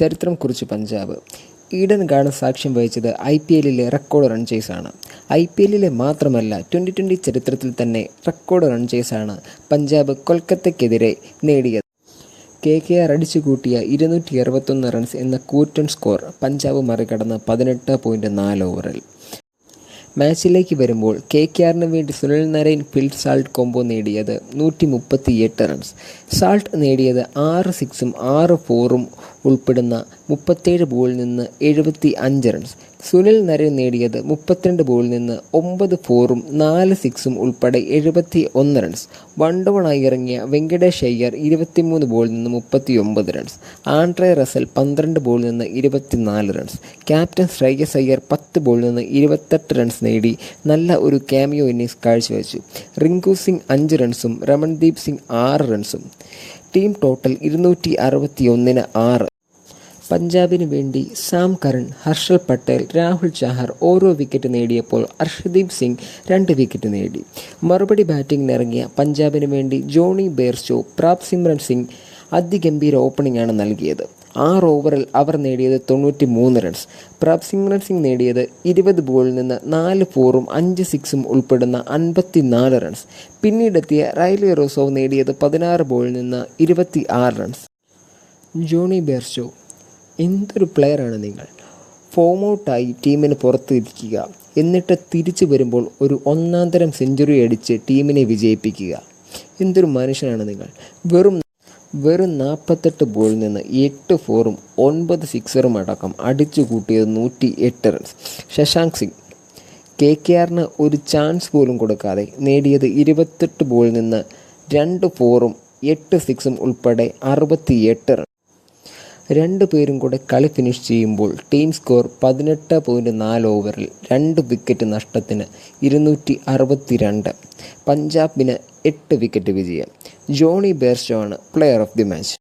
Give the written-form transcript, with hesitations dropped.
ചരിത്രം കുറിച്ച് പഞ്ചാബ്. ഈഡൻ ഗാർഡൻ സാക്ഷ്യം വഹിച്ചത് IPLലെ റെക്കോർഡ് റൺ ചേസാണ്. IPLലെ മാത്രമല്ല 2020 ചരിത്രത്തിൽ തന്നെ റെക്കോർഡ് റൺ ചേസാണ് പഞ്ചാബ് കൊൽക്കത്തയ്ക്കെതിരെ നേടിയത്. KKR അടിച്ചുകൂട്ടിയ 261 റൺസ് എന്ന കൂറ്റൻ സ്കോർ പഞ്ചാബ് മറികടന്ന് 18.4 ഓവറിൽ. മാച്ചിലേക്ക് വരുമ്പോൾ KKRന് വേണ്ടി സുനിൽ നരൈൻ ഫിൽ സാൾട്ട് കോംബോ നേടിയത് 138 റൺസ്. സാൾട്ട് നേടിയത് 6 സിക്സും 6 ഫോറും ഉൾപ്പെടുന്ന 37 ബോളിൽ നിന്ന് 75 റൺസ്. സുനിൽ നരൈൻ നേടിയത് 32 ബോളിൽ നിന്ന് 9 ഫോറും 4 സിക്സും ഉൾപ്പെടെ 71 റൺസ്. വൺ ഡൗണായി ഇറങ്ങിയ വെങ്കടേഷ് അയ്യർ 23 ബോളിൽ നിന്ന് 39 റൺസ്. ആൻഡ്രെ റസൽ 12 ബോളിൽ നിന്ന് 24 റൺസ്. ക്യാപ്റ്റൻ ശ്രേയസ് അയ്യർ 10 ബോളിൽ നിന്ന് 28 റൺസ് നേടി നല്ല ഒരു ക്യാമിയോ ഇന്നിംഗ്സ് കാഴ്ചവെച്ചു. റിങ്കു സിംഗ് 5 റൺസും രമൺദീപ് സിംഗ് 6 റൺസും. Team total 261-ന് 6. പഞ്ചാബിന് വേണ്ടി സാം കരൺ, ഹർഷൽ പട്ടേൽ, രാഹുൽ ചാഹർ ഓരോ വിക്കറ്റ് നേടിയപ്പോൾ അർഷദീപ് സിംഗ് 2 വിക്കറ്റ് നേടി. മറുപടി ബാറ്റിംഗിനിറങ്ങിയ പഞ്ചാബിന് വേണ്ടി ജോണി ബെയർസ്റ്റോ, പ്രാപ് സിമ്രൻ സിംഗ് അതിഗംഭീര ഓപ്പണിംഗാണ് നൽകിയത്. 6 ഓവറിൽ അവർ നേടിയത് 93 റൺസ്. പ്രാപ് സിമ്രൻ സിംഗ് നേടിയത് 20 ബോളിൽ നിന്ന് 4 ഫോറും 5 സിക്സും ഉൾപ്പെടുന്ന 54 റൺസ്. പിന്നീടെത്തിയ റൈലി റോസോവ് നേടിയത് 16 ബോളിൽ നിന്ന് 26 റൺസ്. ജോണി ബെയർസ്റ്റോ, എന്തൊരു പ്ലെയറാണ് നിങ്ങൾ! ഫോം ഔട്ടായി ടീമിന് പുറത്തിരിക്കുക, എന്നിട്ട് തിരിച്ചു വരുമ്പോൾ ഒരു ഒന്നാന്തരം സെഞ്ചുറി അടിച്ച് ടീമിനെ വിജയിപ്പിക്കുക. എന്തൊരു മനുഷ്യനാണ് നിങ്ങൾ! വെറും 48 ബോളിൽ നിന്ന് 8 ഫോറും 9 സിക്സറും അടക്കം അടിച്ചു കൂട്ടിയത് 108 റൺസ്. ശശാങ്ക് സിംഗ് KKRന് ഒരു ചാൻസ് പോലും കൊടുക്കാതെ നേടിയത് 28 ബോളിൽ നിന്ന് 2 ഫോറും 8 സിക്സും ഉൾപ്പെടെ 68 റൺസ്. 2 പേരും കൂടെ കളി ഫിനിഷ് ചെയ്യുമ്പോൾ ടീം സ്കോർ 18.4 ഓവറിൽ 2 വിക്കറ്റ് നഷ്ടത്തിന് 262. പഞ്ചാബിന് 8 വിക്കറ്റ് വിജയം. ജോണി ബെയർസ്റ്റോ ആണ് പ്ലെയർ ഓഫ് ദി മാച്ച്.